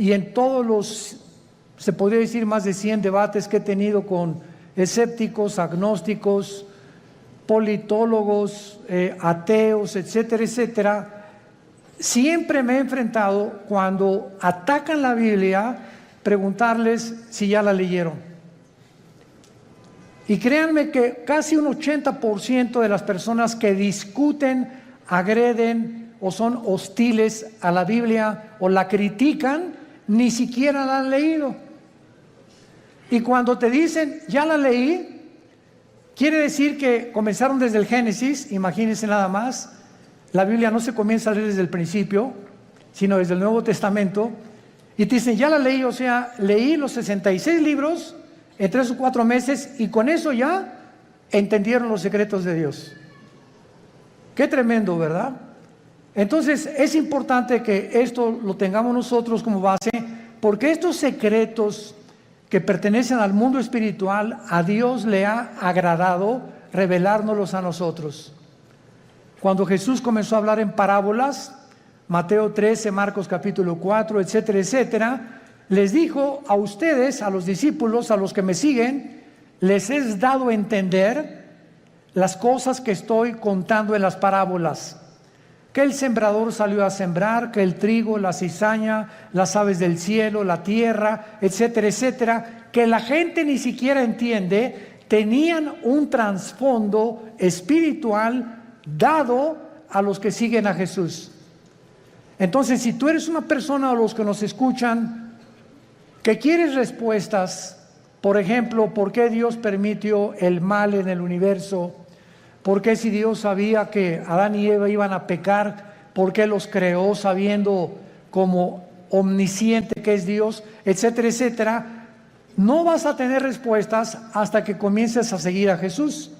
y en todos los, se podría decir, más de 100 debates que he tenido con escépticos, agnósticos, politólogos, ateos, etcétera, etcétera, siempre me he enfrentado, cuando atacan la Biblia, preguntarles si ya la leyeron. Y créanme que casi un 80% de las personas que discuten, agreden o son hostiles a la Biblia o la critican, ni siquiera la han leído. Y cuando te dicen, ya la leí, quiere decir que comenzaron desde el Génesis. Imagínense nada más. La Biblia no se comienza a leer desde el principio, sino desde el Nuevo Testamento. Y te dicen, ya la leí, o sea, leí los 66 libros en 3 o 4 meses y con eso ya entendieron los secretos de Dios. Qué tremendo, ¿verdad? Entonces es importante que esto lo tengamos nosotros como base, porque estos secretos que pertenecen al mundo espiritual, a Dios le ha agradado revelárnoslos a nosotros. Cuando Jesús comenzó a hablar en parábolas, Mateo 13, Marcos capítulo 4, etcétera, etcétera, les dijo a ustedes, a los discípulos, a los que me siguen, les he dado a entender las cosas que estoy contando en las parábolas. Que el sembrador salió a sembrar, que el trigo, la cizaña, las aves del cielo, la tierra, etcétera, etcétera, que la gente ni siquiera entiende, tenían un trasfondo espiritual dado a los que siguen a Jesús. Entonces, si tú eres una persona, o los que nos escuchan, que quieres respuestas, por ejemplo, ¿por qué Dios permitió el mal en el universo? ¿Por qué, si Dios sabía que Adán y Eva iban a pecar, por qué los creó sabiendo como omnisciente que es Dios, etcétera, etcétera? No vas a tener respuestas hasta que comiences a seguir a Jesús,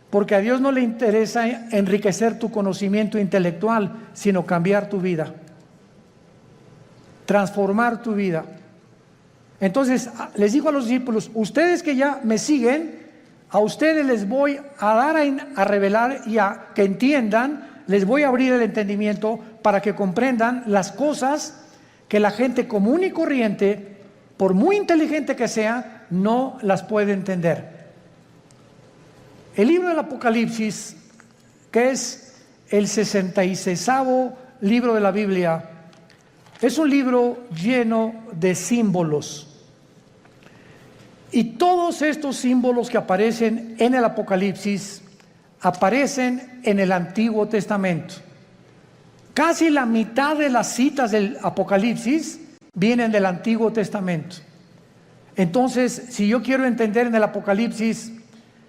porque a Dios no le interesa enriquecer tu conocimiento intelectual, sino cambiar tu vida, transformar tu vida. Entonces les digo a los discípulos, ustedes que ya me siguen, a ustedes les voy a dar a revelar y a que entiendan, les voy a abrir el entendimiento para que comprendan las cosas que la gente común y corriente, por muy inteligente que sea, no las puede entender. El libro del Apocalipsis, que es el 66º libro de la Biblia, es un libro lleno de símbolos. Y todos estos símbolos que aparecen en el Apocalipsis aparecen en el Antiguo Testamento. Casi la mitad de las citas del Apocalipsis vienen del Antiguo Testamento. Entonces, si yo quiero entender en el Apocalipsis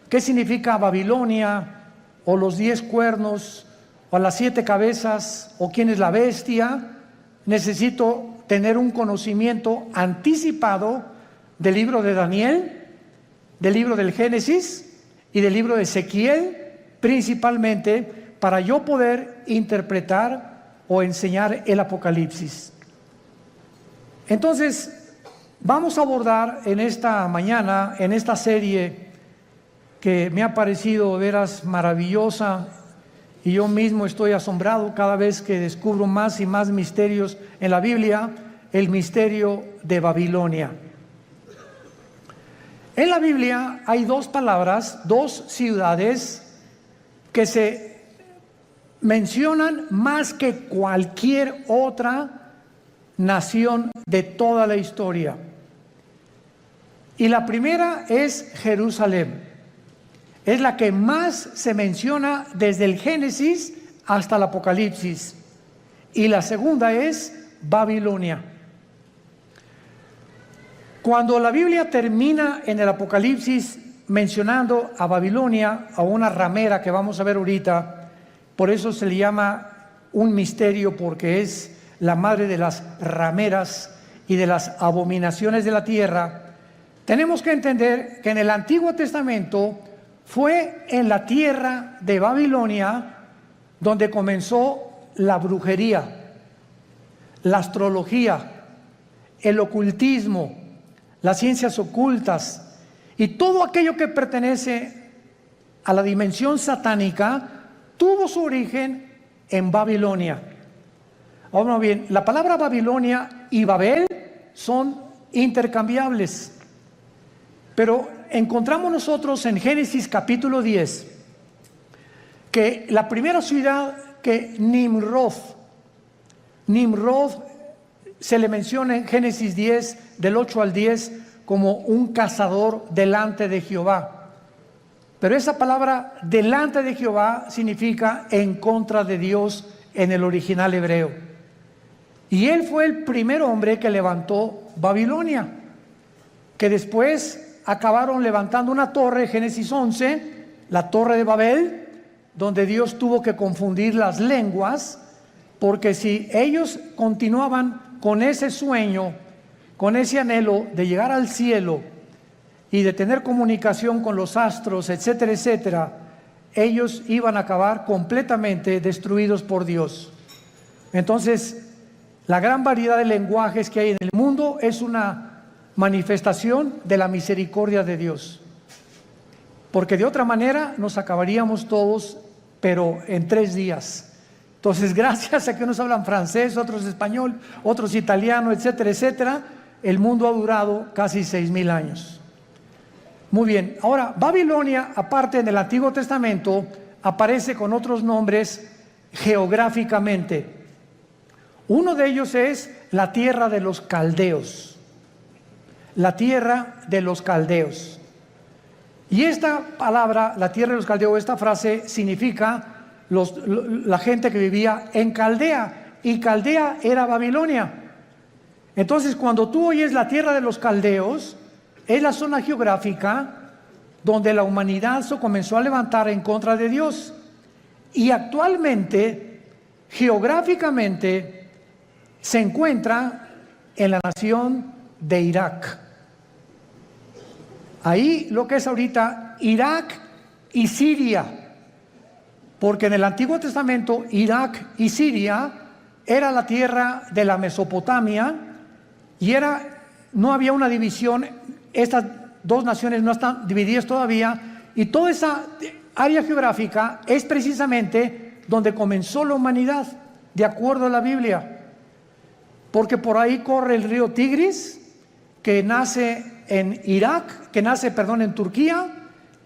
qué significa Babilonia, o los 10 cuernos, o las 7 cabezas, o quién es la bestia, necesito tener un conocimiento anticipado del libro de Daniel, del libro del Génesis y del libro de Ezequiel, principalmente para yo poder interpretar o enseñar el Apocalipsis. Entonces, vamos a abordar en esta mañana, en esta serie que me ha parecido veras maravillosa, y yo mismo estoy asombrado cada vez que descubro más y más misterios en la Biblia, el misterio de Babilonia. En la Biblia hay 2 palabras, 2 ciudades que se mencionan más que cualquier otra nación de toda la historia. Y la primera es Jerusalén. Es la que más se menciona desde el Génesis hasta el Apocalipsis. Y la segunda es Babilonia. Cuando la Biblia termina en el Apocalipsis mencionando a Babilonia, a una ramera que vamos a ver ahorita, por eso se le llama un misterio, porque es la madre de las rameras y de las abominaciones de la tierra, tenemos que entender que en el Antiguo Testamento fue en la tierra de Babilonia donde comenzó la brujería, la astrología, el ocultismo, las ciencias ocultas y todo aquello que pertenece a la dimensión satánica tuvo su origen en Babilonia. Ahora bien, la palabra Babilonia y Babel son intercambiables. Pero encontramos nosotros en Génesis capítulo 10 que la primera ciudad que Nimrod se le menciona en Génesis 10 del 8 al 10 como un cazador delante de Jehová. Pero esa palabra delante de Jehová significa en contra de Dios en el original hebreo. Y él fue el primer hombre que levantó Babilonia, que después acabaron levantando una torre, Génesis 11, la torre de Babel, donde Dios tuvo que confundir las lenguas, porque si ellos continuaban con ese sueño, con ese anhelo de llegar al cielo y de tener comunicación con los astros, etcétera, etcétera, ellos iban a acabar completamente destruidos por Dios. Entonces, la gran variedad de lenguajes que hay en el mundo es una manifestación de la misericordia de Dios, porque de otra manera nos acabaríamos todos, pero en 3 días. Entonces, gracias a que unos hablan francés, otros español, otros italiano, etcétera, etcétera, el mundo ha durado casi 6,000 años. Muy bien, ahora Babilonia, aparte en el Antiguo Testamento, aparece con otros nombres geográficamente. Uno de ellos es la tierra de los caldeos. La tierra de los caldeos. Y esta palabra, la tierra de los caldeos, esta frase significa la gente que vivía en Caldea. Y Caldea era Babilonia. Entonces, cuando tú oyes la tierra de los caldeos, es la zona geográfica donde la humanidad se comenzó a levantar en contra de Dios. Y actualmente, geográficamente, se encuentra en la nación de Irak. Ahí lo que es ahorita Irak y Siria, porque en el Antiguo Testamento Irak y Siria era la tierra de la Mesopotamia y no había una división, estas dos naciones no están divididas todavía, y toda esa área geográfica es precisamente donde comenzó la humanidad, de acuerdo a la Biblia. Porque por ahí corre el río Tigris, que nace en en Turquía,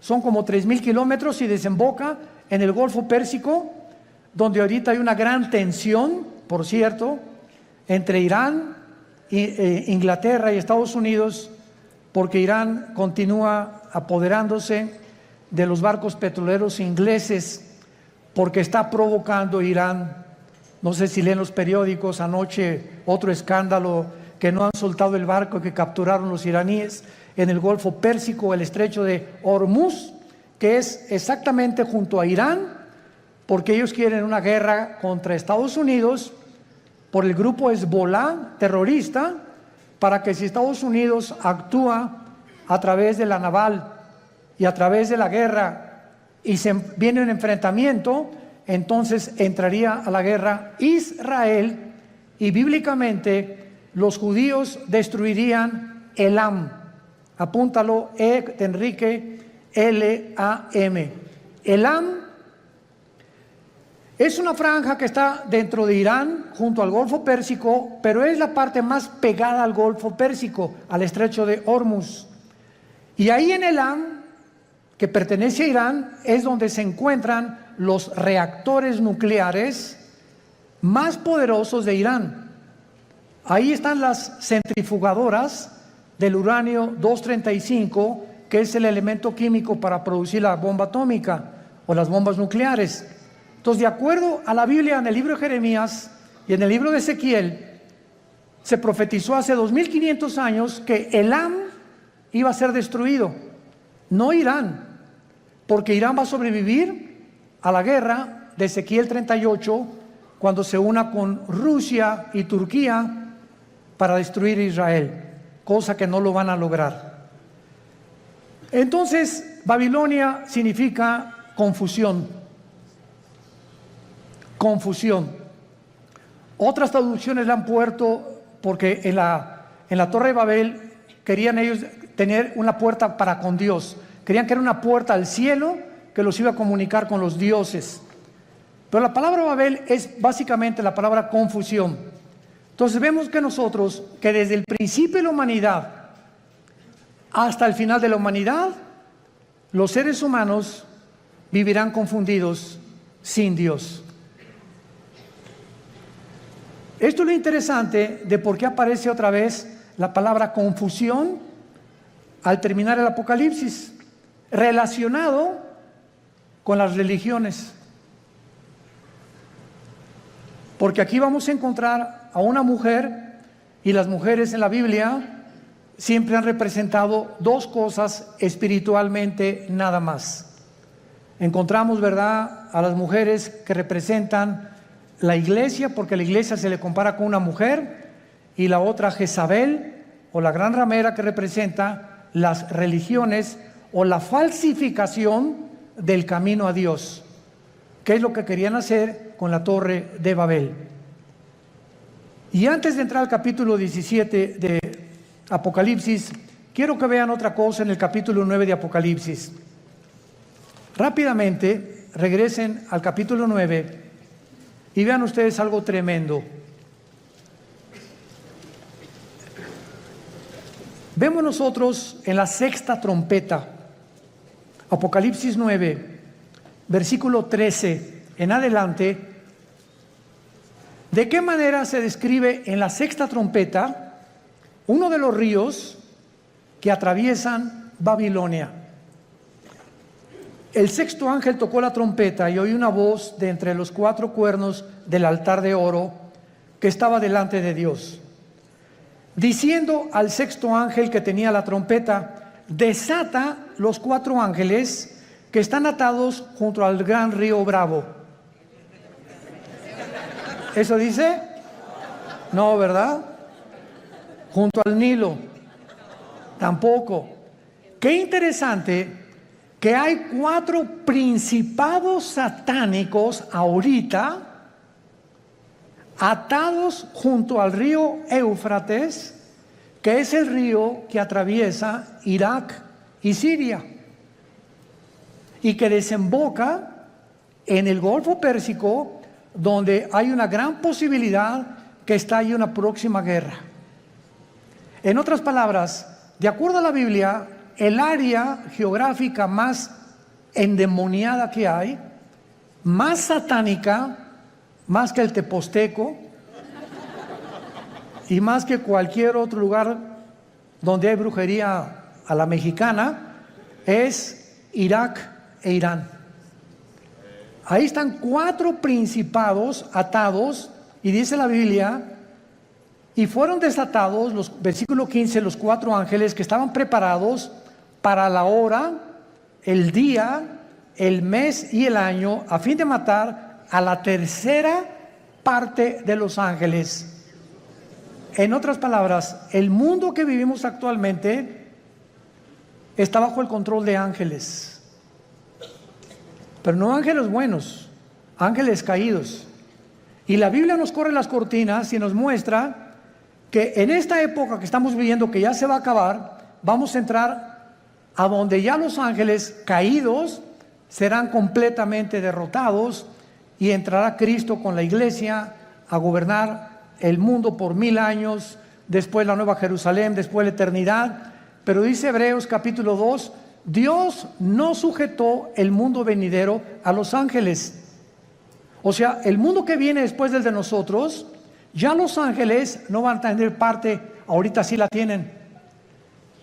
son como 3,000 kilómetros y desemboca en el Golfo Pérsico, donde ahorita hay una gran tensión, por cierto, entre Irán, Inglaterra y Estados Unidos, porque Irán continúa apoderándose de los barcos petroleros ingleses, porque está provocando Irán. No sé si leen los periódicos, anoche otro escándalo, que no han soltado el barco que capturaron los iraníes en el Golfo Pérsico, el estrecho de Hormuz, que es exactamente junto a Irán, porque ellos quieren una guerra contra Estados Unidos por el grupo Hezbollah terrorista, para que si Estados Unidos actúa a través de la naval y a través de la guerra y viene un enfrentamiento, entonces entraría a la guerra Israel y bíblicamente los judíos destruirían Elam. Apúntalo, Enrique, L-A-M. Elam es una franja que está dentro de Irán, junto al Golfo Pérsico, pero es la parte más pegada al Golfo Pérsico, al estrecho de Hormuz. Y ahí en Elam, que pertenece a Irán, es donde se encuentran los reactores nucleares más poderosos de Irán. Ahí están las centrifugadoras del uranio 235, que es el elemento químico para producir la bomba atómica o las bombas nucleares. Entonces, de acuerdo a la Biblia, en el libro de Jeremías y en el libro de Ezequiel, se profetizó hace 2500 años que Elam iba a ser destruido, no Irán, porque Irán va a sobrevivir a la guerra de Ezequiel 38 cuando se una con Rusia y Turquía para destruir Israel, cosa que no lo van a lograr. Entonces, Babilonia significa confusión. Confusión. Otras traducciones la han puesto porque en la Torre de Babel querían ellos tener una puerta para con Dios. Querían que era una puerta al cielo que los iba a comunicar con los dioses. Pero la palabra Babel es básicamente la palabra confusión. Entonces vemos que nosotros, que desde el principio de la humanidad hasta el final de la humanidad, los seres humanos vivirán confundidos sin Dios. Esto es lo interesante de por qué aparece otra vez la palabra confusión al terminar el Apocalipsis, relacionado con las religiones. Porque aquí vamos a encontrar a una mujer, y las mujeres en la Biblia siempre han representado dos cosas espiritualmente nada más. Encontramos, ¿verdad?, a las mujeres que representan la iglesia, porque la iglesia se le compara con una mujer, y la otra Jezabel, o la gran ramera, que representa las religiones o la falsificación del camino a Dios, que es lo que querían hacer con la torre de Babel. Y antes de entrar al capítulo 17 de Apocalipsis, quiero que vean otra cosa en el capítulo 9 de Apocalipsis. Rápidamente regresen al capítulo 9 y vean ustedes algo tremendo. Vemos nosotros en la sexta trompeta, Apocalipsis 9, versículo 13 en adelante, de qué manera se describe en la sexta trompeta uno de los ríos que atraviesan Babilonia. El sexto ángel tocó la trompeta y oí una voz de entre los cuatro cuernos del altar de oro que estaba delante de Dios, diciendo al sexto ángel que tenía la trompeta: desata los cuatro ángeles que están atados junto al gran río Bravo. ¿Eso dice? No, ¿verdad? Junto al Nilo. Tampoco. Qué interesante que hay cuatro principados satánicos ahorita atados junto al río Éufrates, que es el río que atraviesa Irak y Siria, y que desemboca en el Golfo Pérsico, donde hay una gran posibilidad que estalle una próxima guerra. En otras palabras, de acuerdo a la Biblia, el área geográfica más endemoniada que hay, más satánica, más que el Teposteco y más que cualquier otro lugar donde hay brujería a la mexicana, es Irak e Irán. Ahí están cuatro principados atados, y dice la Biblia, y fueron desatados, versículo 15, los cuatro ángeles que estaban preparados para la hora, el día, el mes y el año, a fin de matar a la tercera parte de los ángeles. En otras palabras, el mundo que vivimos actualmente está bajo el control de ángeles, pero no ángeles buenos, ángeles caídos. Y la Biblia nos corre las cortinas y nos muestra que en esta época que estamos viviendo, que ya se va a acabar, vamos a entrar a donde ya los ángeles caídos serán completamente derrotados, y entrará Cristo con la iglesia a gobernar el mundo por 1000 años, después la Nueva Jerusalén, después la eternidad. Pero dice Hebreos capítulo 2, Dios no sujetó el mundo venidero a los ángeles. O sea, el mundo que viene después del de nosotros, ya los ángeles no van a tener parte, ahorita sí la tienen.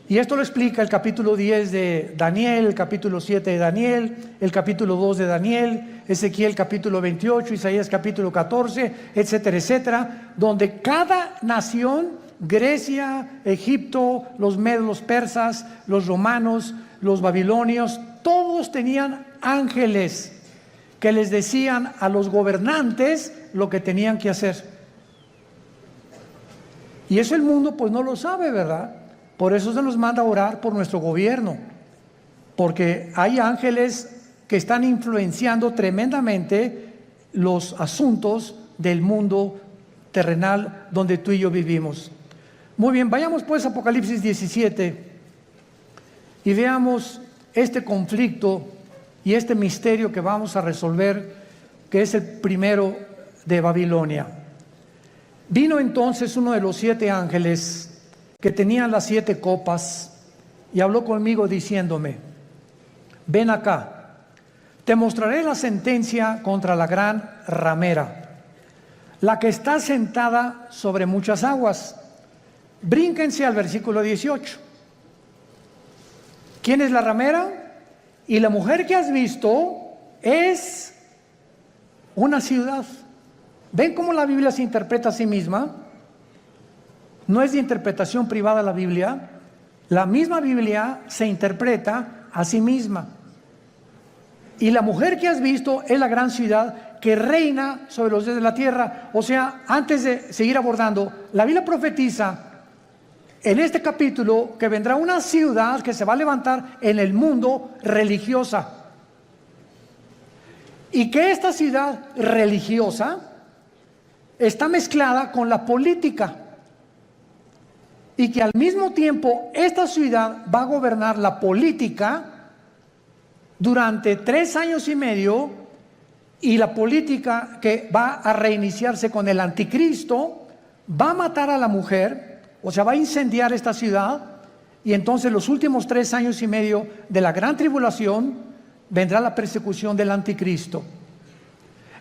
Y esto lo explica el capítulo 10 de Daniel, el capítulo 7 de Daniel, el capítulo 2 de Daniel, Ezequiel capítulo 28, Isaías capítulo 14, etcétera, etcétera, donde cada nación, Grecia, Egipto, los medos, los persas, los romanos, los babilonios, todos tenían ángeles que les decían a los gobernantes lo que tenían que hacer. Y eso el mundo pues no lo sabe, ¿verdad? Por eso se nos manda a orar por nuestro gobierno, porque hay ángeles que están influenciando tremendamente los asuntos del mundo terrenal donde tú y yo vivimos. Muy bien, vayamos pues a Apocalipsis 17 y veamos este conflicto y este misterio que vamos a resolver que es el primero de Babilonia. Vino entonces uno de los 7 ángeles que tenían las 7 copas y habló conmigo diciéndome: ven acá, te mostraré la sentencia contra la gran ramera, la que está sentada sobre muchas aguas. Brínquense al versículo 18. ¿Quién es la ramera? Y la mujer que has visto es una ciudad. ¿Ven cómo la Biblia se interpreta a sí misma? No es de interpretación privada la Biblia. La misma Biblia se interpreta a sí misma. Y la mujer que has visto es la gran ciudad que reina sobre los dioses de la tierra. O sea, antes de seguir abordando, la Biblia profetiza en este capítulo que vendrá una ciudad que se va a levantar en el mundo religiosa. Y que esta ciudad religiosa está mezclada con la política. Y que al mismo tiempo esta ciudad va a gobernar la política durante 3 años y medio, y la política que va a reiniciarse con el anticristo va a matar a la mujer, o sea, va a incendiar esta ciudad, y entonces los últimos 3 años y medio de la gran tribulación vendrá la persecución del anticristo.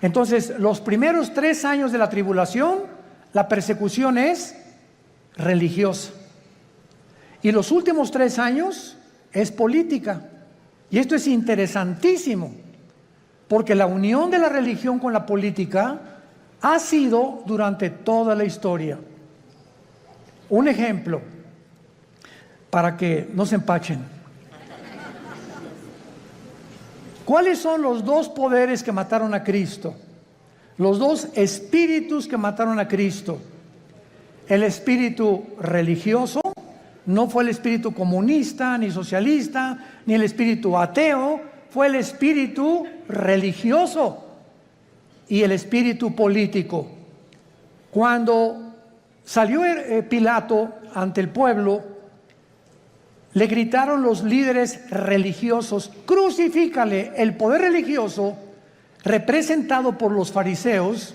Entonces, los primeros 3 años de la tribulación, la persecución es religiosa, y los últimos 3 años es política. Y esto es interesantísimo, porque la unión de la religión con la política ha sido durante toda la historia. Un ejemplo, para que no se empachen. ¿Cuáles son los 2 poderes que mataron a Cristo? Los 2 espíritus que mataron a Cristo. El espíritu religioso. No fue el espíritu comunista, ni socialista, ni el espíritu ateo, fue el espíritu religioso y el espíritu político. Cuando salió Pilato ante el pueblo, le gritaron los líderes religiosos: crucifícale. El poder religioso, representado por los fariseos,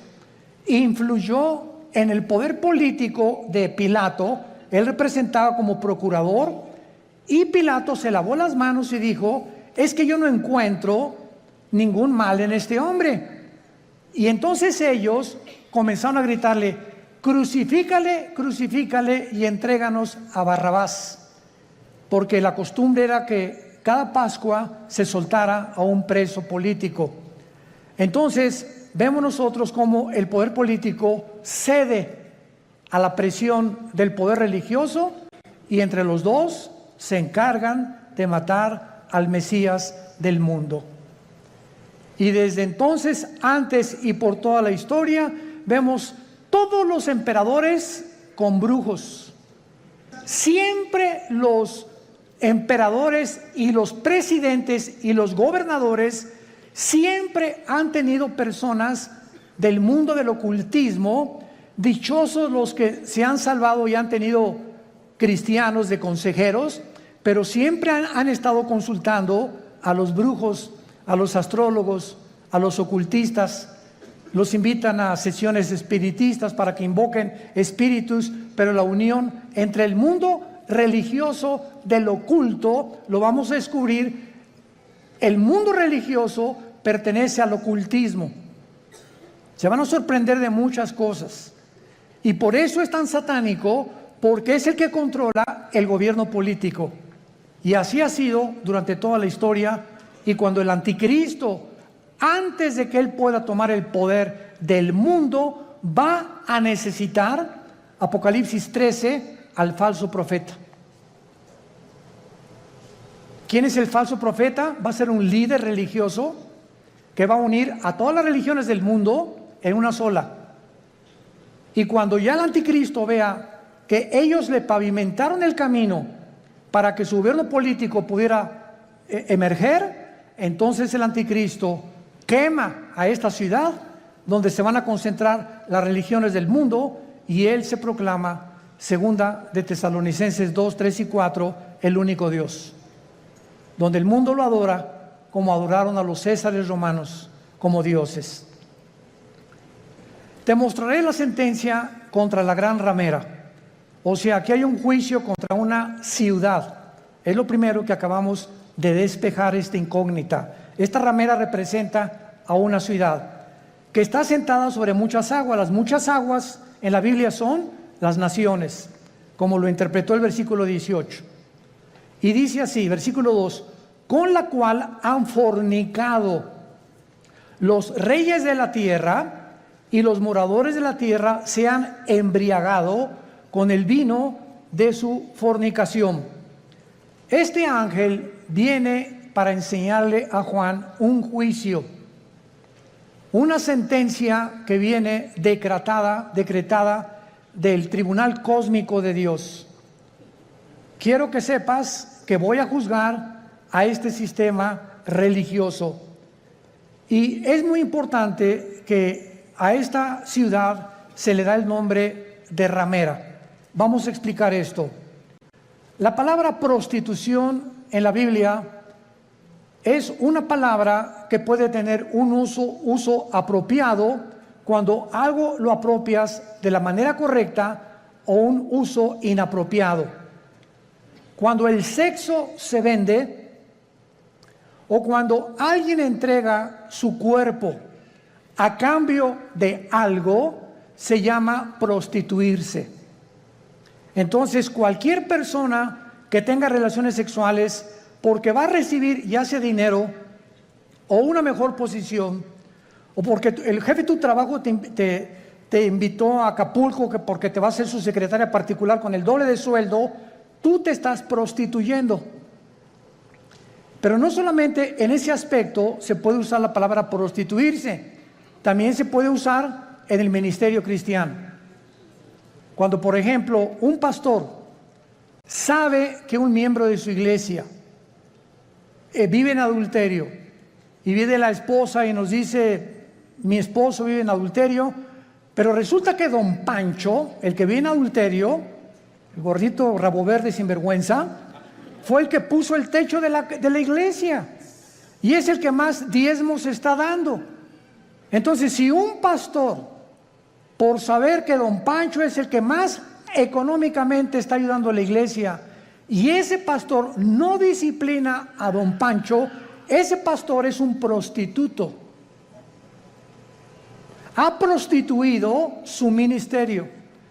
influyó en el poder político de Pilato. Él representaba como procurador, y Pilato se lavó las manos y dijo: es que yo no encuentro ningún mal en este hombre. Y entonces ellos comenzaron a gritarle: crucifícale, crucifícale y entréganos a Barrabás, porque la costumbre era que cada Pascua se soltara a un preso político. Entonces vemos nosotros cómo el poder político cede a la presión del poder religioso, y entre los 2 se encargan de matar al Mesías del mundo. Y desde entonces, antes y por toda la historia, vemos todos los emperadores con brujos. Siempre los emperadores y los presidentes y los gobernadores siempre han tenido personas del mundo del ocultismo. Dichosos los que se han salvado y han tenido cristianos de consejeros, pero siempre han estado consultando a los brujos, a los astrólogos, a los ocultistas. Los invitan a sesiones espiritistas para que invoquen espíritus, pero la unión entre el mundo religioso del oculto, lo vamos a descubrir. El mundo religioso pertenece al ocultismo. Se van a sorprender de muchas cosas. Y por eso es tan satánico, porque es el que controla el gobierno político. Y así ha sido durante toda la historia. Y cuando el anticristo, antes de que él pueda tomar el poder del mundo, va a necesitar, Apocalipsis 13, al falso profeta. ¿Quién es el falso profeta? Va a ser un líder religioso que va a unir a todas las religiones del mundo en una sola. Y cuando ya el anticristo vea que ellos le pavimentaron el camino para que su gobierno político pudiera emerger, entonces el anticristo quema a esta ciudad donde se van a concentrar las religiones del mundo, y él se proclama, segunda de Tesalonicenses 2, 3 y 4, el único Dios, donde el mundo lo adora como adoraron a los césares romanos como dioses. te mostraré la sentencia contra la gran ramera. O sea, aquí hay un juicio contra una ciudad. Es lo primero que acabamos de despejar esta incógnita. Esta ramera representa a una ciudad que está sentada sobre muchas aguas. Las muchas aguas en la Biblia son las naciones, como lo interpretó el versículo 18. Y dice así, versículo 2, con la cual han fornicado los reyes de la tierra, y los moradores de la tierra se han embriagado con el vino de su fornicación. Este ángel viene para enseñarle a Juan un juicio, una sentencia que viene decretada del tribunal cósmico de Dios. Quiero que sepas que voy a juzgar a este sistema religioso. Y es muy importante que a esta ciudad se le da el nombre de ramera. Vamos a explicar esto. La palabra prostitución en la Biblia es una palabra que puede tener un uso apropiado cuando algo lo apropias de la manera correcta, o un uso inapropiado. Cuando el sexo se vende, o cuando alguien entrega su cuerpo a cambio de algo, se llama prostituirse. Entonces, cualquier persona que tenga relaciones sexuales porque va a recibir ya sea dinero o una mejor posición, o porque el jefe de tu trabajo te invitó a Acapulco porque te va a ser su secretaria particular con el doble de sueldo, tú te estás prostituyendo. Pero no solamente en ese aspecto se puede usar la palabra prostituirse, también se puede usar en el ministerio cristiano. Cuando, por ejemplo, un pastor sabe que un miembro de su iglesia vive en adulterio, y viene la esposa y nos dice, mi esposo vive en adulterio, pero resulta que don Pancho, el que vive en adulterio, el gordito rabo verde sinvergüenza, fue el que puso el techo de la iglesia, y es el que más diezmos está dando. Entonces, si un pastor, por saber que don Pancho es el que más económicamente está ayudando a la iglesia, y ese pastor no disciplina a don Pancho, ese pastor es un prostituto. Ha prostituido su ministerio,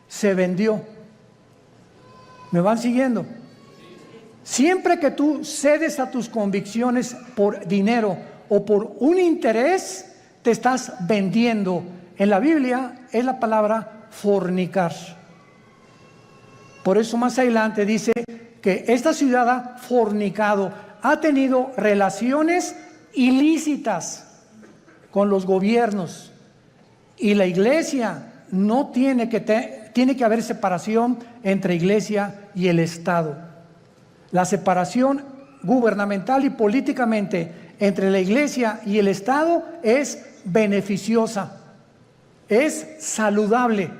se vendió. ¿Me van siguiendo? Siempre que tú cedes a tus convicciones por dinero o por un interés, te estás vendiendo. En la Biblia es la palabra fornicar. Por eso más adelante dice que esta ciudad ha fornicado, ha tenido relaciones ilícitas con los gobiernos, y la iglesia no tiene que haber separación entre iglesia y el Estado. La separación gubernamental y políticamente entre la iglesia y el Estado es beneficiosa, es saludable,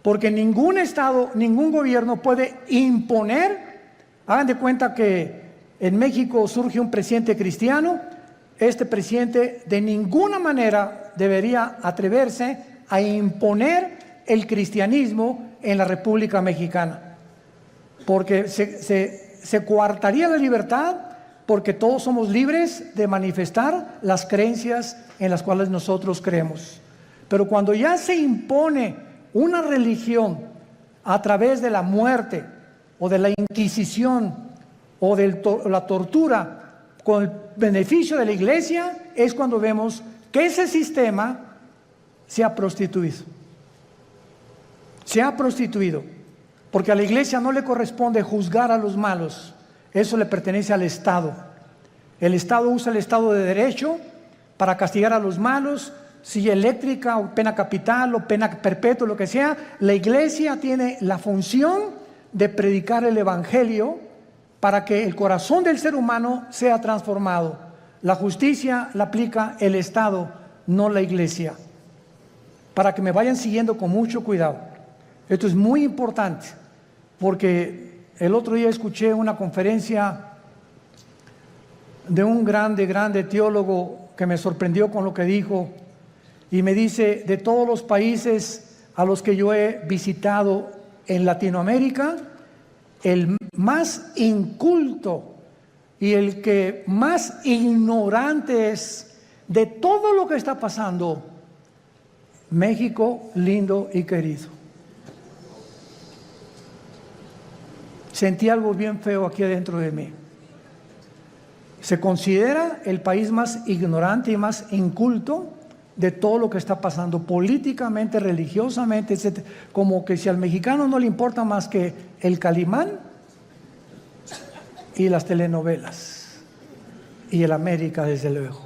porque ningún Estado, ningún gobierno puede imponer. Hagan de cuenta que en México surge un presidente cristiano. Este presidente de ninguna manera debería atreverse a imponer el cristianismo en la República Mexicana, porque se coartaría la libertad, porque todos somos libres de manifestar las creencias en las cuales nosotros creemos. Pero cuando ya se impone una religión a través de la muerte o de la Inquisición o de la tortura con el beneficio de la iglesia, es cuando vemos que ese sistema se ha prostituido. Se ha prostituido, porque a la iglesia no le corresponde juzgar a los malos, eso le pertenece al Estado. El Estado usa el Estado de Derecho para castigar a los malos, silla eléctrica o pena capital o pena perpetua, lo que sea. La iglesia tiene la función de predicar el Evangelio para que el corazón del ser humano sea transformado. La justicia la aplica el Estado, no la iglesia. Para que me vayan siguiendo con mucho cuidado. Esto es muy importante, porque el otro día escuché una conferencia de un grande teólogo que me sorprendió con lo que dijo, y me dice, de todos los países a los que yo he visitado en Latinoamérica, el más inculto y el que más ignorante es de todo lo que está pasando, México lindo y querido. Sentí algo bien feo aquí adentro de mí. Se considera el país más ignorante y más inculto de todo lo que está pasando políticamente, religiosamente, etc. Como que si al mexicano no le importa más que el Calimán y las telenovelas y el América, desde luego.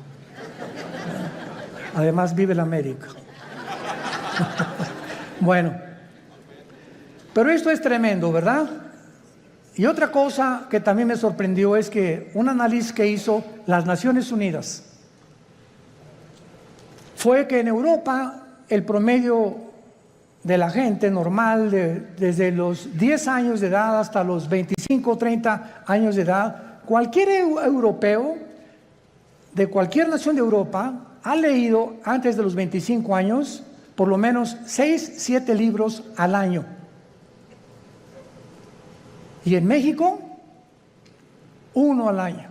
Además vive el América. Bueno, pero esto es tremendo, ¿verdad? Y otra cosa que también me sorprendió es que un análisis que hizo las Naciones Unidas fue que en Europa el promedio de la gente normal, desde los 10 años de edad hasta los 25 o 30 años de edad, cualquier europeo de cualquier nación de Europa ha leído antes de los 25 años por lo menos 6, 7 libros al año. Y en México, 1 al año.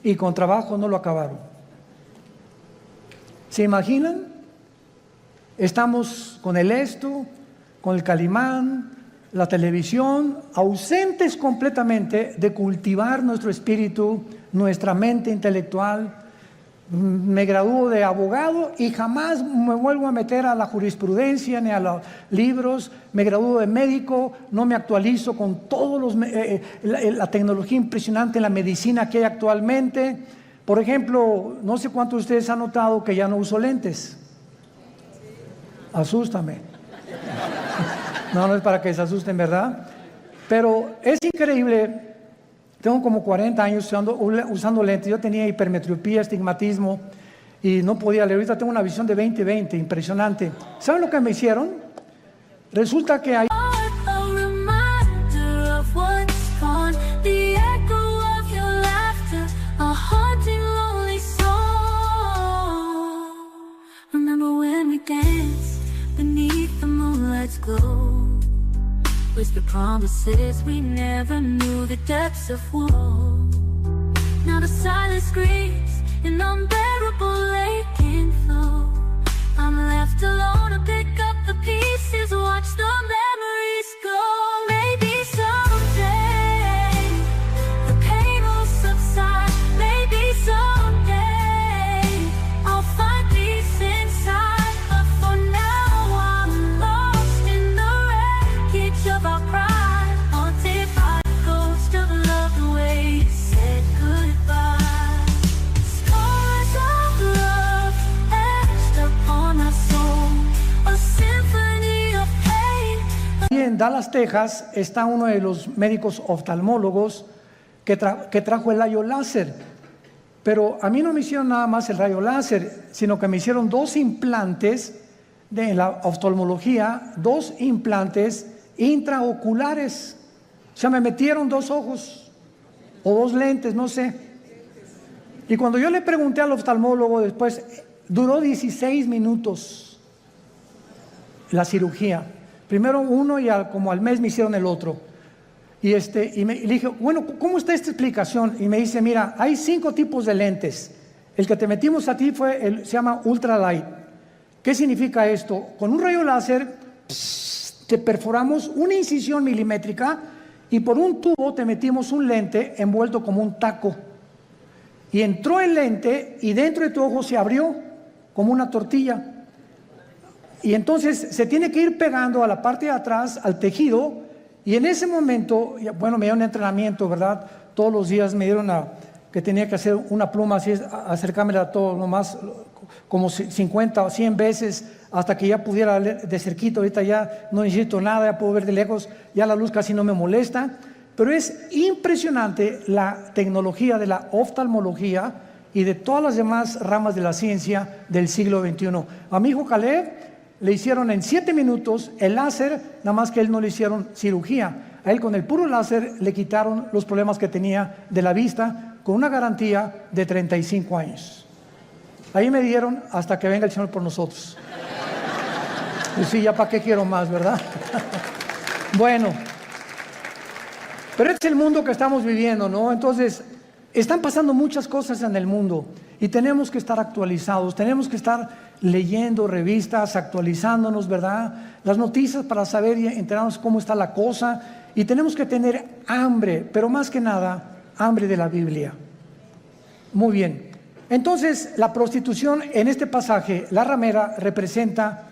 Y con trabajo no lo acabaron. ¿Se imaginan? Estamos con el esto, con el Calimán, la televisión, ausentes completamente de cultivar nuestro espíritu, nuestra mente intelectual. Me gradúo de abogado y jamás me vuelvo a meter a la jurisprudencia ni a los libros. Me gradúo de médico, no me actualizo con todos la tecnología impresionante en la medicina que hay actualmente. Por ejemplo, no sé cuántos de ustedes han notado que ya no uso lentes. Asústame. No es para que se asusten, ¿verdad? Pero es increíble. Tengo como 40 años usando lentes. Yo tenía hipermetropía, estigmatismo y no podía leer. Ahorita tengo una visión de 20/20, impresionante. ¿Saben lo que me hicieron? Resulta que hay... Whisper promises we never knew the depths of woe. Now the silence screams an unbearable aching flow. I'm left alone to pick up the pieces, watch the memories go. Maybe someday the pain will subside. Maybe someday I'll find peace inside. But for now I'm lost in the wreckage of our pride, haunted by the ghost of love, the way you said goodbye. Scars of love etched upon our soul, a symphony of pain. Y en Dallas, Texas, está uno de los médicos oftalmólogos que trajo el rayo láser. Pero a mí no me hicieron nada más el rayo láser, sino que me hicieron 2 implantes de la oftalmología, 2 implantes intraoculares. O sea, me metieron 2 ojos o 2 lentes, no sé. Y cuando yo le pregunté al oftalmólogo después, duró 16 minutos la cirugía. Primero uno y como al mes me hicieron el otro. Y le dije, bueno, ¿cómo está esta explicación? Y me dice, mira, hay 5 tipos de lentes. El que te metimos a ti se llama ultralight. ¿Qué significa esto? Con un rayo láser te perforamos una incisión milimétrica y por un tubo te metimos un lente envuelto como un taco. Y entró el lente y dentro de tu ojo se abrió como una tortilla. Y entonces se tiene que ir pegando a la parte de atrás, al tejido. Y en ese momento, bueno, me dieron entrenamiento, ¿verdad? Todos los días me dieron que tenía que hacer una pluma así, acercármela a todo, nomás como 50 o 100 veces, hasta que ya pudiera ver de cerquito. Ahorita ya no necesito nada, ya puedo ver de lejos, ya la luz casi no me molesta. Pero es impresionante la tecnología de la oftalmología y de todas las demás ramas de la ciencia del siglo XXI. A mi hijo Caleb le hicieron en 7 minutos el láser, nada más que a él no le hicieron cirugía. A él con el puro láser le quitaron los problemas que tenía de la vista con una garantía de 35 años. Ahí me dieron hasta que venga el Señor por nosotros. Y sí, ya para qué quiero más, ¿verdad? Bueno, pero este es el mundo que estamos viviendo, ¿no? Entonces, están pasando muchas cosas en el mundo y tenemos que estar actualizados, tenemos que estar leyendo revistas, actualizándonos, ¿verdad? Las noticias para saber y enterarnos cómo está la cosa, y tenemos que tener hambre, pero más que nada, hambre de la Biblia. Muy bien. Entonces, la prostitución en este pasaje, la ramera, representa,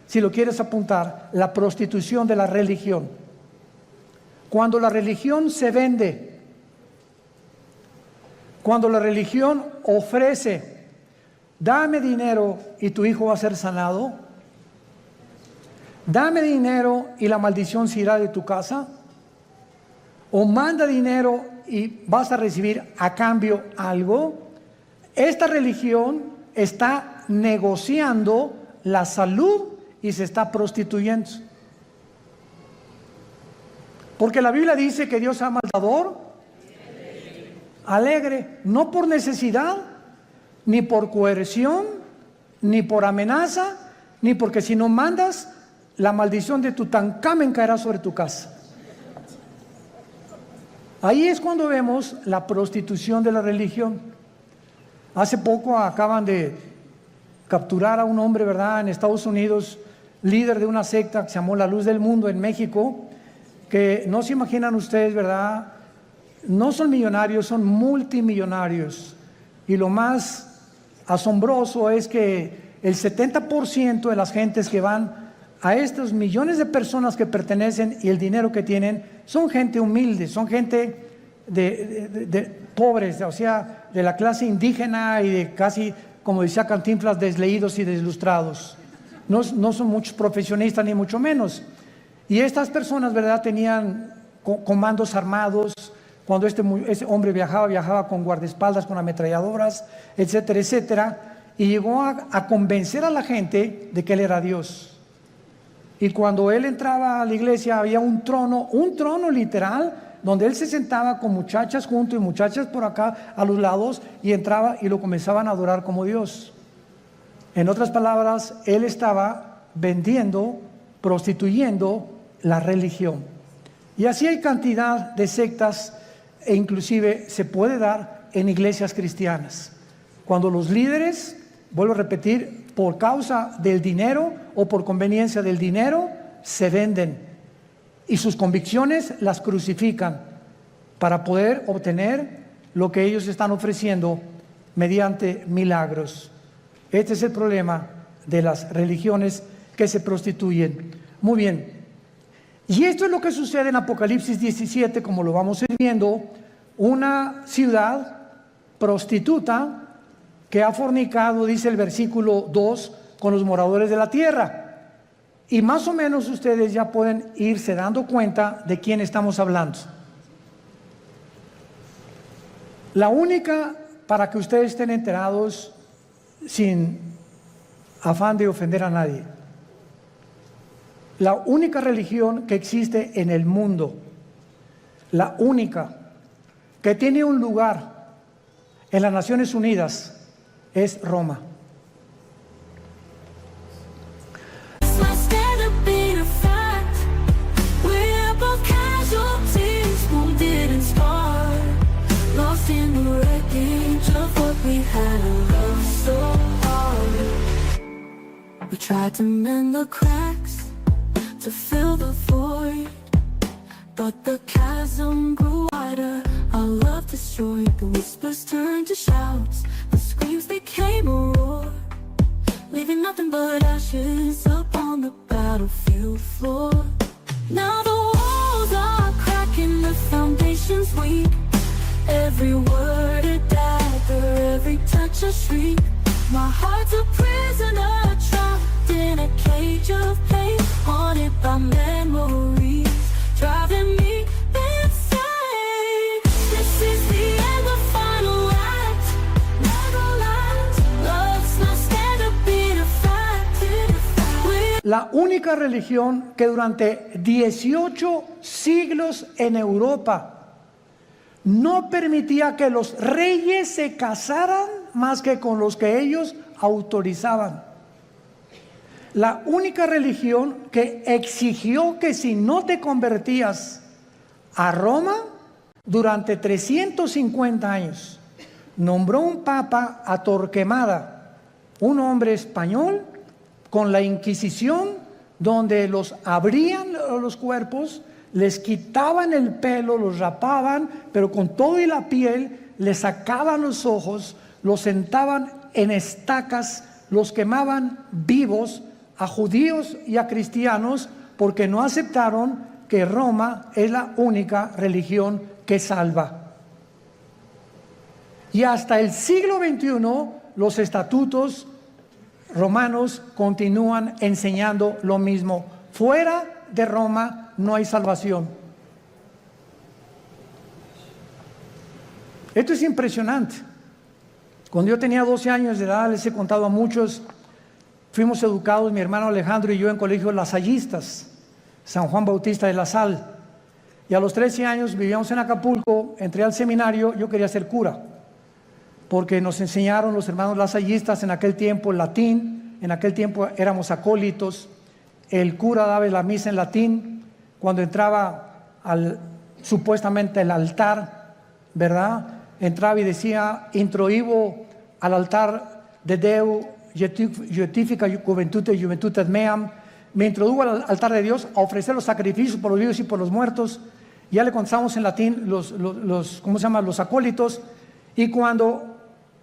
si lo quieres apuntar, la prostitución de la religión. Cuando la religión se vende, cuando la religión ofrece, dame dinero y tu hijo va a ser sanado, dame dinero y la maldición se irá de tu casa, o manda dinero y vas a recibir a cambio algo. Esta religión está negociando la salud y se está prostituyendo. Porque la Biblia dice que Dios ama al dador alegre, no por necesidad, ni por coerción, ni por amenaza, ni porque si no mandas, la maldición de Tutankamén caerá sobre tu casa. Ahí es cuando vemos la prostitución de la religión. Hace poco acaban de capturar a un hombre, ¿verdad?, en Estados Unidos, líder de una secta que se llamó La Luz del Mundo en México, que no se imaginan ustedes, ¿verdad? No son millonarios, son multimillonarios. Y lo más asombroso es que el 70% de las gentes que van a estos millones de personas que pertenecen y el dinero que tienen, son gente humilde, son gente de pobres, o sea, de la clase indígena y de casi, como decía Cantinflas, desleídos y deslustrados. No son muchos profesionistas, ni mucho menos. Y estas personas, ¿verdad?, tenían comandos armados. Cuando ese hombre viajaba con guardaespaldas, con ametralladoras, etcétera, etcétera, y llegó a convencer a la gente de que él era Dios. Y cuando él entraba a la iglesia había un trono literal, donde él se sentaba con muchachas junto y muchachas por acá a los lados, y entraba y lo comenzaban a adorar como Dios. En otras palabras, él estaba vendiendo, prostituyendo la religión. Y así hay cantidad de sectas, e inclusive se puede dar en iglesias cristianas. Cuando los líderes, vuelvo a repetir, por causa del dinero o por conveniencia del dinero, se venden y sus convicciones las crucifican para poder obtener lo que ellos están ofreciendo mediante milagros. Este es el problema de las religiones que se prostituyen. Muy bien. Y esto es lo que sucede en Apocalipsis 17, como lo vamos a ir viendo, una ciudad prostituta que ha fornicado, dice el versículo 2, con los moradores de la tierra. Y más o menos ustedes ya pueden irse dando cuenta de quién estamos hablando. La única, para que ustedes estén enterados, sin afán de ofender a nadie, la única religión que existe en el mundo, la única que tiene un lugar en las Naciones Unidas, es Roma. We tried to mend the cracks, to fill the void, but the chasm grew wider, our love destroyed. The whispers turned to shouts, the screams became a roar, leaving nothing but ashes upon the battlefield floor. Now the walls are cracking, the foundation's weak, every word a dagger, every touch a shriek. My heart's a prisoner, trapped in a cage of pain, haunted by memories, driving me insane. This is the end, the final act, never last. Love's not stand up in a fact. La única religión que durante 18 siglos en Europa no permitía que los reyes se casaran más que con los que ellos autorizaban. La única religión que exigió que si no te convertías a Roma durante 350 años, nombró un papa a Torquemada, un hombre español, con la Inquisición, donde los abrían los cuerpos, les quitaban el pelo, los rapaban, pero con todo y la piel, les sacaban los ojos, los sentaban en estacas, los quemaban vivos a judíos y a cristianos, porque no aceptaron que Roma es la única religión que salva. Y hasta el siglo XXI, los estatutos romanos continúan enseñando lo mismo. Fuera de Roma no hay salvación. Esto es impresionante. Cuando yo tenía 12 años de edad, les he contado a muchos, fuimos educados, mi hermano Alejandro y yo, en colegios lasallistas, San Juan Bautista de la Sal. Y a los 13 años vivíamos en Acapulco, entré al seminario, yo quería ser cura, porque nos enseñaron los hermanos lasallistas en aquel tiempo el latín, en aquel tiempo éramos acólitos, el cura daba la misa en latín, cuando entraba supuestamente al altar, ¿verdad? Entraba y decía, introibo al altar de Deu, Justifica Juventudes Meam, me introdujo al altar de Dios a ofrecer los sacrificios por los vivos y por los muertos. Ya le contamos en latín los acólitos. Y cuando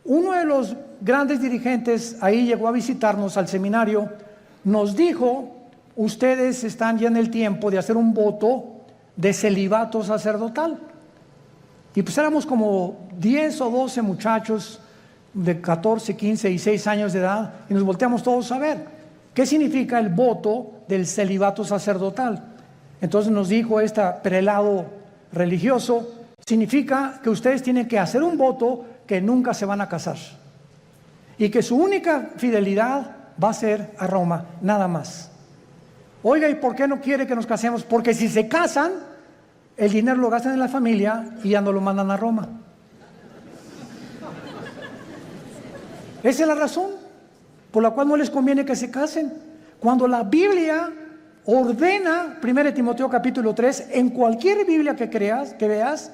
uno de los grandes dirigentes ahí llegó a visitarnos al seminario, nos dijo, ustedes están ya en el tiempo de hacer un voto de celibato sacerdotal. Y pues éramos como 10 o 12 muchachos de 14, 15 y 6 años de edad, y nos volteamos todos a ver qué significa el voto del celibato sacerdotal. Entonces nos dijo este prelado religioso, significa que ustedes tienen que hacer un voto que nunca se van a casar y que su única fidelidad va a ser a Roma, nada más. Oiga, ¿y por qué no quiere que nos casemos? Porque si se casan, el dinero lo gastan en la familia y ya no lo mandan a Roma. Esa es la razón por la cual no les conviene que se casen. Cuando la Biblia ordena, 1 Timoteo capítulo 3, en cualquier Biblia que veas,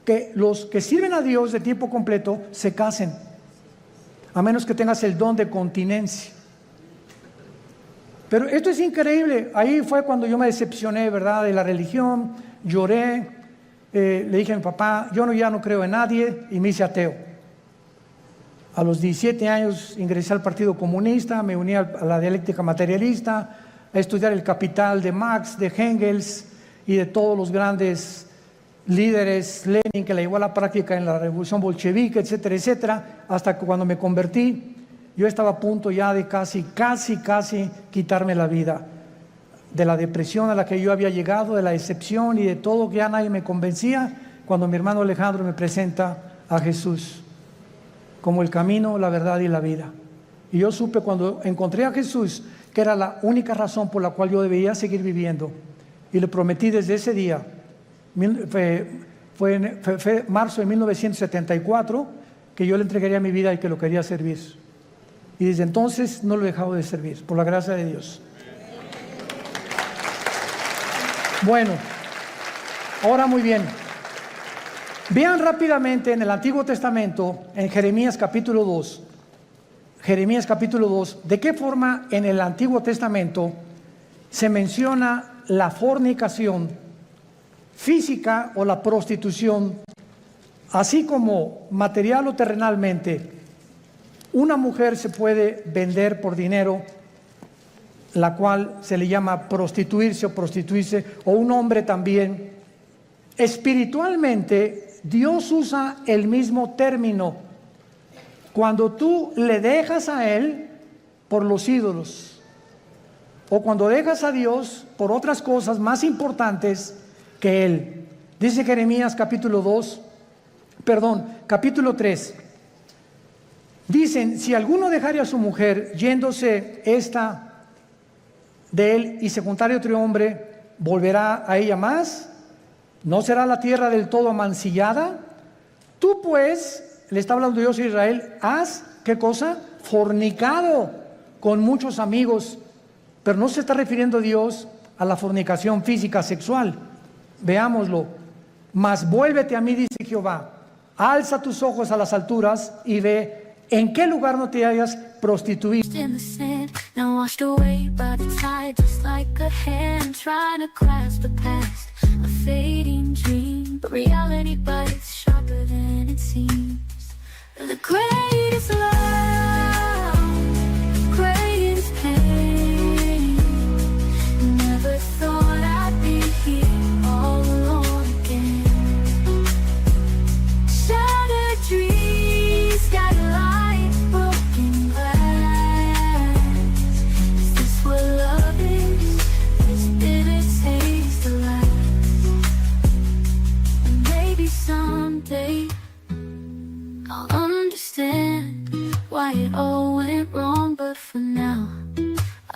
que los que sirven a Dios de tiempo completo se casen, a menos que tengas el don de continencia. Pero esto es increíble. Ahí fue cuando yo me decepcioné, ¿verdad?, de la religión. Lloré, le dije a mi papá, yo ya no creo en nadie, y me hice ateo. A los 17 años ingresé al Partido Comunista, me uní a la dialéctica materialista, a estudiar el Capital de Marx, de Engels y de todos los grandes líderes, Lenin, que la llevó a la práctica en la revolución bolchevique, etcétera, etcétera, hasta que cuando me convertí, yo estaba a punto ya de casi quitarme la vida, de la depresión a la que yo había llegado, de la decepción y de todo, que ya nadie me convencía, cuando mi hermano Alejandro me presenta a Jesús como el camino, la verdad y la vida. Y yo supe cuando encontré a Jesús que era la única razón por la cual yo debía seguir viviendo. Y le prometí desde ese día, fue marzo de 1974, que yo le entregaría mi vida y que lo quería servir. Y desde entonces no lo he dejado de servir, por la gracia de Dios. Bueno, ahora muy bien. Vean rápidamente en el Antiguo Testamento, en Jeremías capítulo 2, de qué forma en el Antiguo Testamento se menciona la fornicación física o la prostitución, así como material o terrenalmente. Una mujer se puede vender por dinero, la cual se le llama prostituirse, o un hombre también. Espiritualmente, Dios usa el mismo término. Cuando tú le dejas a Él por los ídolos, o cuando dejas a Dios por otras cosas más importantes que Él. Dice Jeremías capítulo 3. Dicen, si alguno dejare a su mujer yéndose esta de él y se juntare otro hombre, ¿volverá a ella más? ¿No será la tierra del todo amancillada? Tú pues le está hablando Dios a Israel, has, ¿qué cosa? Fornicado con muchos amigos. Pero no se está refiriendo Dios a la fornicación física sexual. Veámoslo. Mas vuélvete a mí, dice Jehová, alza tus ojos a las alturas y ve en qué lugar no te hayas prostituido. In the sand, now washed away by the tide, just like a hand trying to grasp the past, a fading dream, but reality bites sharper than it seems. The greatest love, greatest pain. Never thought I'd be here all alone again. Shattered dreams, scattered light, broken glass. Is this what love is? This bitter taste of life. And maybe someday I'll understand why it all went wrong, but for now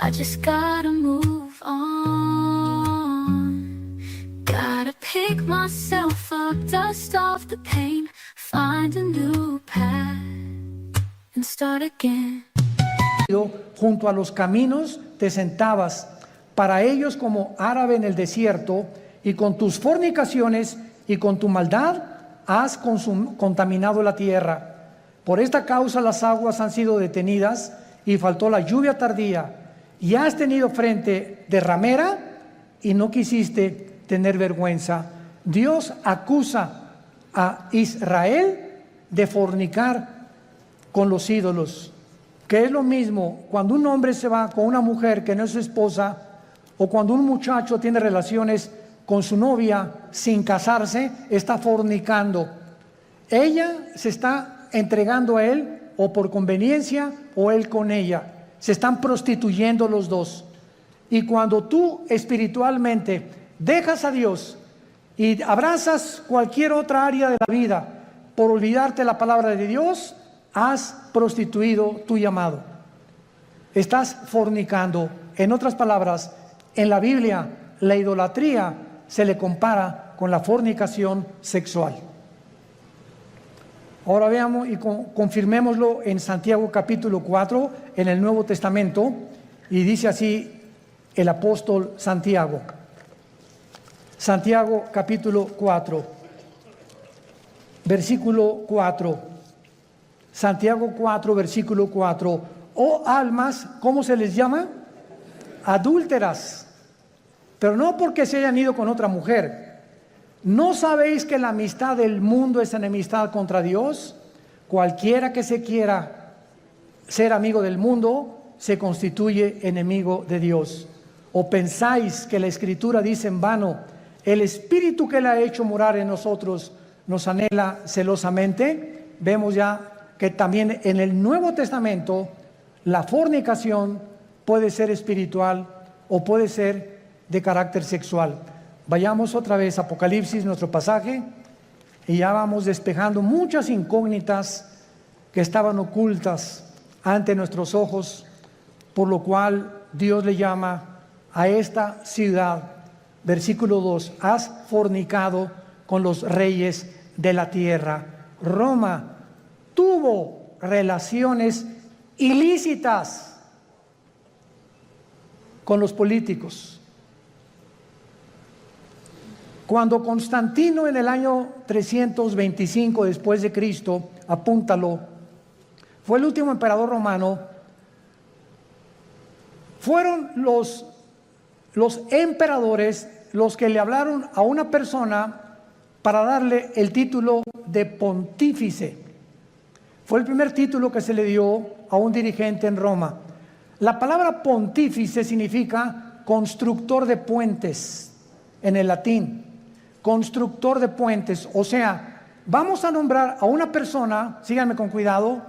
I just gotta move on. Gotta pick myself up, dust off the pain, find a new path and start again. Junto a los caminos te sentabas, para ellos como árabe en el desierto, y con tus fornicaciones y con tu maldad has contaminado la tierra. Por esta causa las aguas han sido detenidas y faltó la lluvia tardía, y has tenido frente de ramera y no quisiste tener vergüenza. Dios acusa a Israel de fornicar con los ídolos, que es lo mismo cuando un hombre se va con una mujer que no es su esposa, o cuando un muchacho tiene relaciones con su novia sin casarse, está fornicando. Ella se está entregando a él o por conveniencia, o él con ella. Se están prostituyendo los dos. Y cuando tú espiritualmente dejas a Dios y abrazas cualquier otra área de la vida por olvidarte la palabra de Dios, has prostituido tu llamado. Estás fornicando. En otras palabras, en la Biblia, la idolatría se le compara con la fornicación sexual. Ahora veamos y confirmémoslo en Santiago capítulo 4, en el Nuevo Testamento, y dice así el apóstol Santiago. Santiago capítulo 4, versículo 4. Santiago 4, versículo 4. Oh almas, ¿cómo se les llama? Adúlteras, pero no porque se hayan ido con otra mujer. ¿No sabéis que la amistad del mundo es enemistad contra Dios? Cualquiera que se quiera ser amigo del mundo se constituye enemigo de Dios. ¿O pensáis que la Escritura dice en vano, el Espíritu que Él ha hecho morar en nosotros nos anhela celosamente? Vemos ya que también en el Nuevo Testamento la fornicación puede ser espiritual o puede ser de carácter sexual. Vayamos otra vez a Apocalipsis, nuestro pasaje, y ya vamos despejando muchas incógnitas que estaban ocultas ante nuestros ojos, por lo cual Dios le llama a esta ciudad, versículo 2, has fornicado con los reyes de la tierra. Roma tuvo relaciones ilícitas con los políticos. Cuando Constantino en el año 325 después de Cristo, apúntalo, fue el último emperador romano, fueron los emperadores los que le hablaron a una persona para darle el título de pontífice. Fue el primer título que se le dio a un dirigente en Roma. La palabra pontífice significa constructor de puentes en el latín. Constructor de puentes, o sea, vamos a nombrar a una persona, síganme con cuidado,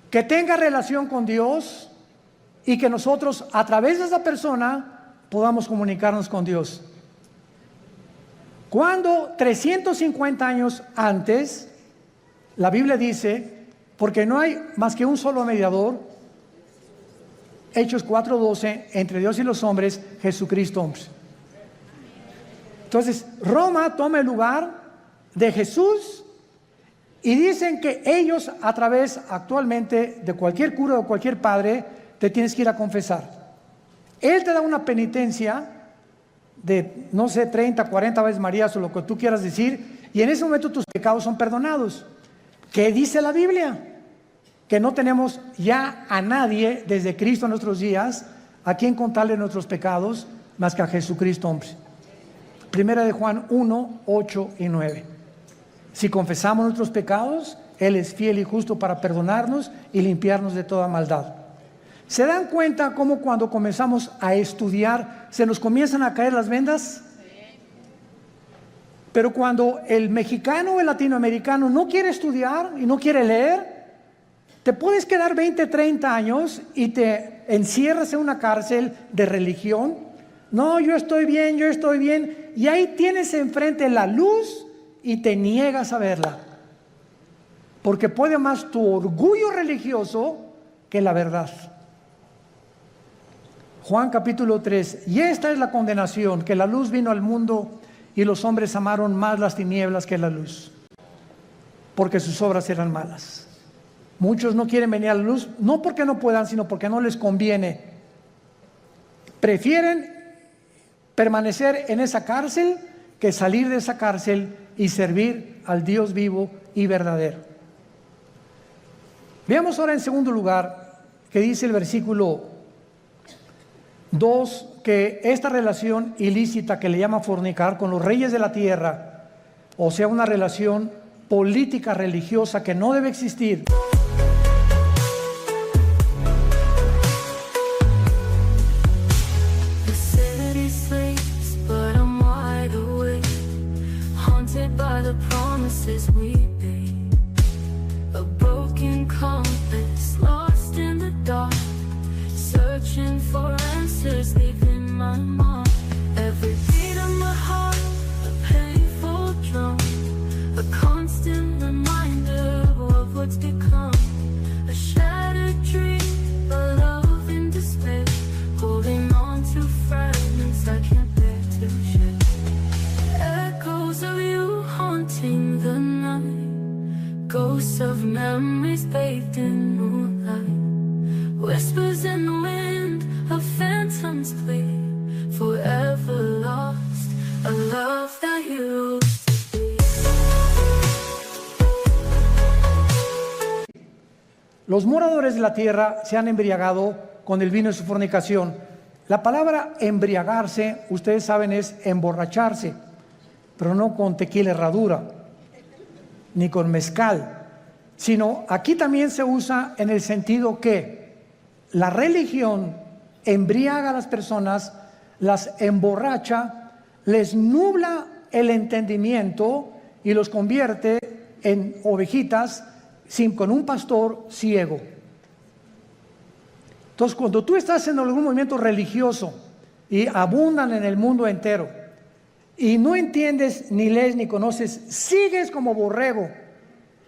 que tenga relación con Dios y que nosotros a través de esa persona podamos comunicarnos con Dios. Cuando 350 años antes, la Biblia dice, porque no hay más que un solo mediador, Hechos 4:12, entre Dios y los hombres, Jesucristo. Entonces, Roma toma el lugar de Jesús Y dicen que ellos a través actualmente de cualquier cura o cualquier padre te tienes que ir a confesar. Él te da una penitencia de, no sé, 30, 40 veces Marías o lo que tú quieras decir, y en ese momento tus pecados son perdonados. ¿Qué dice la Biblia? Que no tenemos ya a nadie desde Cristo en nuestros días a quien contarle nuestros pecados más que a Jesucristo, hombre. Primera de Juan 1, 8 y 9. Si confesamos nuestros pecados, Él es fiel y justo para perdonarnos y limpiarnos de toda maldad. ¿Se dan cuenta cómo cuando comenzamos a estudiar se nos comienzan a caer las vendas? Pero cuando el mexicano o el latinoamericano no quiere estudiar y no quiere leer, te puedes quedar 20, 30 años y te encierras en una cárcel de religión. No, yo estoy bien, y ahí tienes enfrente la luz y te niegas a verla. Porque puede más tu orgullo religioso que la verdad. Juan capítulo 3, y esta es la condenación, que la luz vino al mundo y los hombres amaron más las tinieblas que la luz, porque sus obras eran malas. Muchos no quieren venir a la luz, no porque no puedan, sino porque no les conviene. Prefieren permanecer en esa cárcel que salir de esa cárcel y servir al Dios vivo y verdadero. Veamos ahora en segundo lugar que dice el versículo 2, que esta relación ilícita que le llama fornicar con los reyes de la tierra, o sea, una relación política religiosa que no debe existir. Leaving my mark. Every beat of my heart, a painful drum, a constant reminder of what's become. A shattered dream, a love in despair, holding on to fragments I can't bear to share. Echoes of you haunting the night, ghosts of memories bathed in moonlight, whispers in the wind of phantoms plea, forever lost, a love that used to be. Los moradores de la tierra se han embriagado con el vino de su fornicación. La palabra embriagarse, ustedes saben, es emborracharse, pero no con tequila herradura, ni con mezcal, sino aquí también se usa en el sentido que la religión embriaga a las personas, las emborracha, les nubla el entendimiento y los convierte en ovejitas con un pastor ciego. Entonces, cuando tú estás en algún movimiento religioso y abundan en el mundo entero y no entiendes, ni lees, ni conoces, sigues como borrego,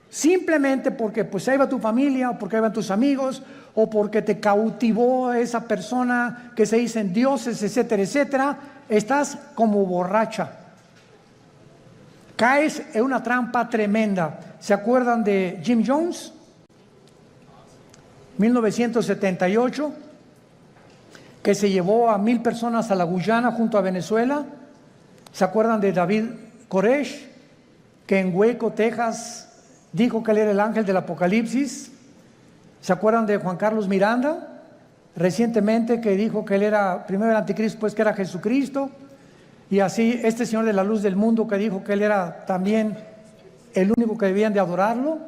simplemente porque pues ahí va tu familia, o porque ahí van tus amigos, o porque te cautivó esa persona que se dicen dioses, etcétera, etcétera, estás como borracha. Caes en una trampa tremenda. ¿Se acuerdan de Jim Jones? 1978, que se llevó a 1,000 personas a la Guyana junto a Venezuela. ¿Se acuerdan de David Koresh, que en Waco, Texas, dijo que él era el ángel del Apocalipsis? ¿Se acuerdan de Juan Carlos Miranda, recientemente, que dijo que él era primero el anticristo, pues que era Jesucristo? Y así este señor de la luz del mundo, que dijo que él era también el único que debían de adorarlo,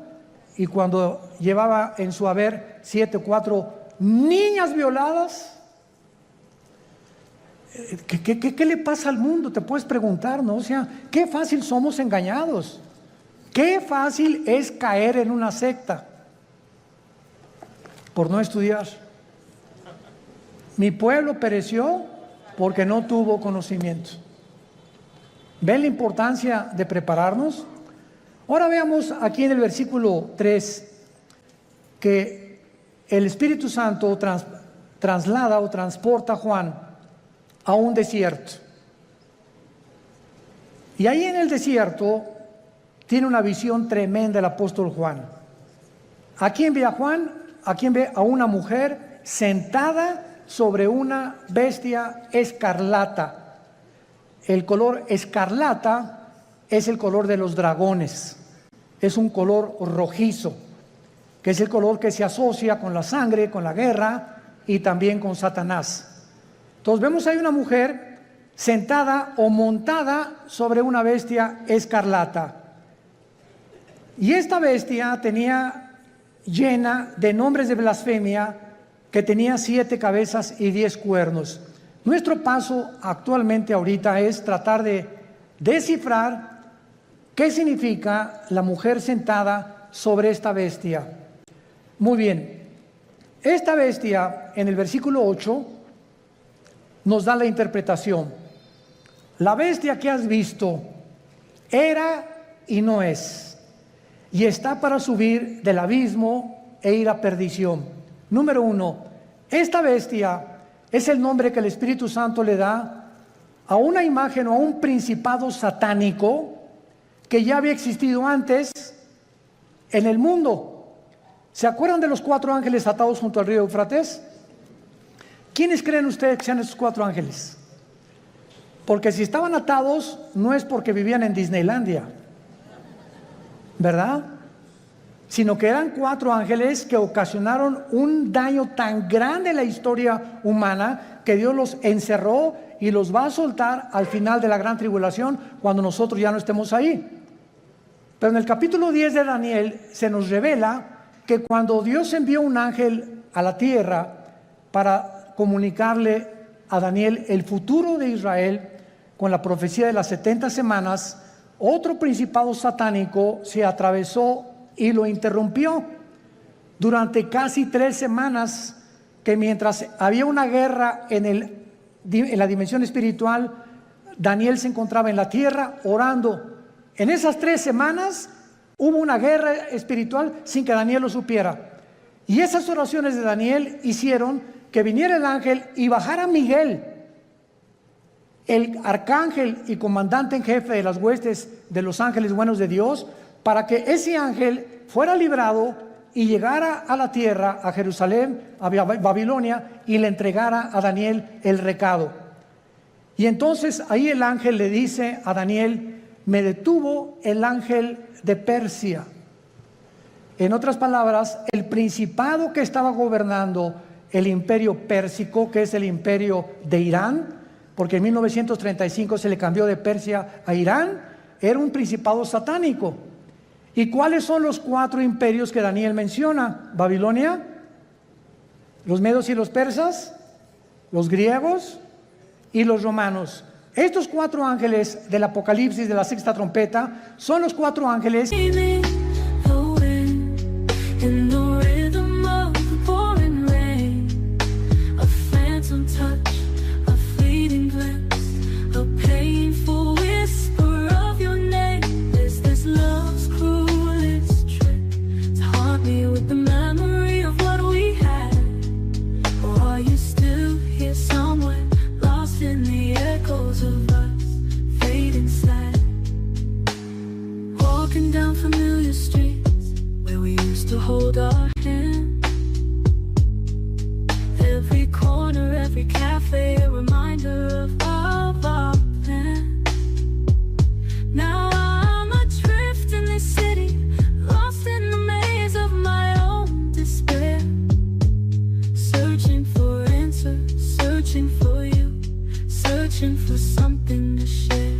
y cuando llevaba en su haber 7 o 4 niñas violadas. ¿Qué le pasa al mundo? Te puedes preguntar, ¿no? O sea, qué fácil somos engañados, qué fácil es caer en una secta por no estudiar. Mi pueblo pereció porque no tuvo conocimiento. ¿Ven la importancia de prepararnos? Ahora veamos aquí en el versículo 3 que el Espíritu Santo traslada o transporta a Juan a un desierto. Y ahí en el desierto tiene una visión tremenda el apóstol Juan. ¿A quién ve a Juan? ¿A quién ve? A una mujer sentada sobre una bestia escarlata. El color escarlata es el color de los dragones. Es un color rojizo, que es el color que se asocia con la sangre, con la guerra y también con Satanás. Entonces vemos ahí una mujer sentada o montada sobre una bestia escarlata. Y esta bestia tenía llena de nombres de blasfemia, que tenía 7 cabezas y 10 cuernos. Nuestro paso actualmente ahorita es tratar de descifrar qué significa la mujer sentada sobre esta bestia. Muy bien, esta bestia en el versículo 8 nos da la interpretación. La bestia que has visto era y no es, y está para subir del abismo e ir a perdición. Número 1, esta bestia es el nombre que el Espíritu Santo le da a una imagen o a un principado satánico que ya había existido antes en el mundo. ¿Se acuerdan de los 4 ángeles atados junto al río Éufrates? ¿Quiénes creen ustedes que sean esos 4 ángeles? Porque si estaban atados no es porque vivían en Disneylandia, ¿verdad? Sino que eran 4 ángeles que ocasionaron un daño tan grande en la historia humana que Dios los encerró y los va a soltar al final de la gran tribulación cuando nosotros ya no estemos ahí. Pero en el capítulo 10 de Daniel se nos revela que cuando Dios envió un ángel a la tierra para comunicarle a Daniel el futuro de Israel con la profecía de las 70 semanas, otro principado satánico se atravesó y lo interrumpió durante casi 3 semanas, que mientras había una guerra en la dimensión espiritual, Daniel se encontraba en la tierra orando. En esas 3 semanas hubo una guerra espiritual sin que Daniel lo supiera. Y esas oraciones de Daniel hicieron que viniera el ángel y bajara Miguel, el arcángel y comandante en jefe de las huestes de los ángeles buenos de Dios, para que ese ángel fuera librado y llegara a la tierra, a Jerusalén, a Babilonia, y le entregara a Daniel el recado. Y entonces ahí el ángel le dice a Daniel: me detuvo el ángel de Persia. En otras palabras, el principado que estaba gobernando el imperio pérsico, que es el imperio de Irán, porque en 1935 se le cambió de Persia a Irán, era un principado satánico. ¿Y cuáles son los 4 imperios que Daniel menciona? Babilonia, los medos y los persas, los griegos y los romanos. Estos 4 ángeles del Apocalipsis de la 6ª trompeta son los 4 ángeles hold our hand. Every corner, every cafe, a reminder of our plan. Now I'm adrift in this city, lost in the maze of my own despair. Searching for answers, searching for you, searching for something to share.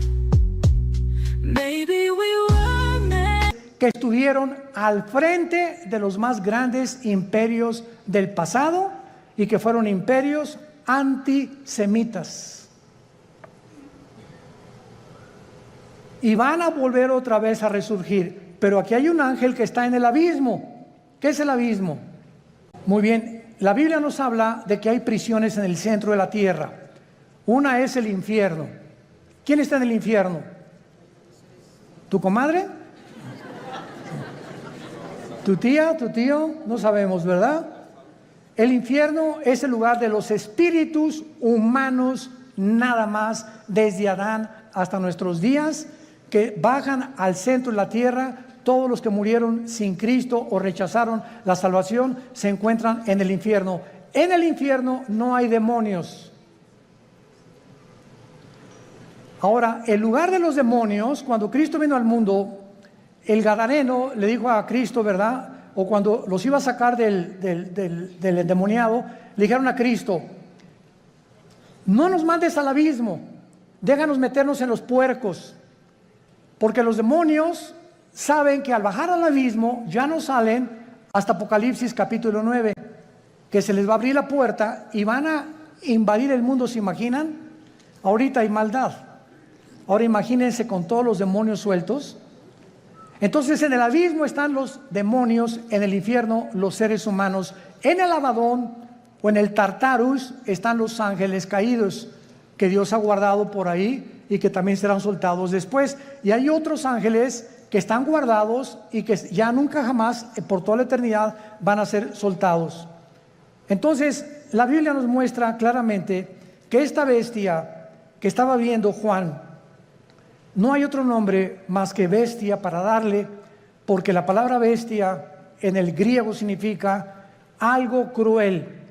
Maybe we were meant. Que estuvieron al frente de los más grandes imperios del pasado y que fueron imperios antisemitas. Y van a volver otra vez a resurgir. Pero aquí hay un ángel que está en el abismo. ¿Qué es el abismo? Muy bien, la Biblia nos habla de que hay prisiones en el centro de la tierra. Una es el infierno. ¿Quién está en el infierno? ¿Tu comadre? ¿Tu tía? ¿Tu tío? No sabemos, ¿verdad? El infierno es el lugar de los espíritus humanos, nada más, desde Adán hasta nuestros días, que bajan al centro de la tierra. Todos los que murieron sin Cristo o rechazaron la salvación se encuentran en el infierno. En el infierno no hay demonios. Ahora, el lugar de los demonios, cuando Cristo vino al mundo, el gadareno le dijo a Cristo, ¿verdad? O cuando los iba a sacar del endemoniado, le dijeron a Cristo: no nos mandes al abismo, déjanos meternos en los puercos, porque los demonios saben que al bajar al abismo ya no salen hasta Apocalipsis capítulo 9, que se les va a abrir la puerta y van a invadir el mundo. ¿Se imaginan? Ahorita hay maldad, ahora imagínense con todos los demonios sueltos. Entonces en el abismo están los demonios, en el infierno los seres humanos, en el Abadón o en el Tartarus están los ángeles caídos que Dios ha guardado por ahí y que también serán soltados después. Y hay otros ángeles que están guardados y que ya nunca jamás, por toda la eternidad, van a ser soltados. Entonces, la Biblia nos muestra claramente que esta bestia que estaba viendo Juan, no hay otro nombre más que bestia para darle, porque la palabra bestia en el griego significa algo cruel,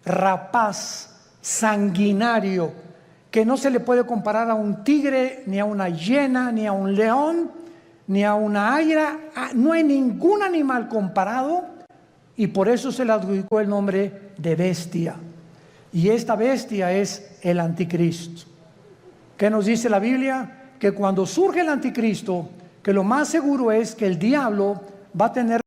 rapaz, sanguinario, que no se le puede comparar a un tigre, ni a una hiena, ni a un león, ni a una águila. No hay ningún animal comparado, y por eso se le adjudicó el nombre de bestia. Y esta bestia es el anticristo. ¿Qué nos dice la Biblia? Que cuando surge el anticristo, que lo más seguro es que el diablo va a tener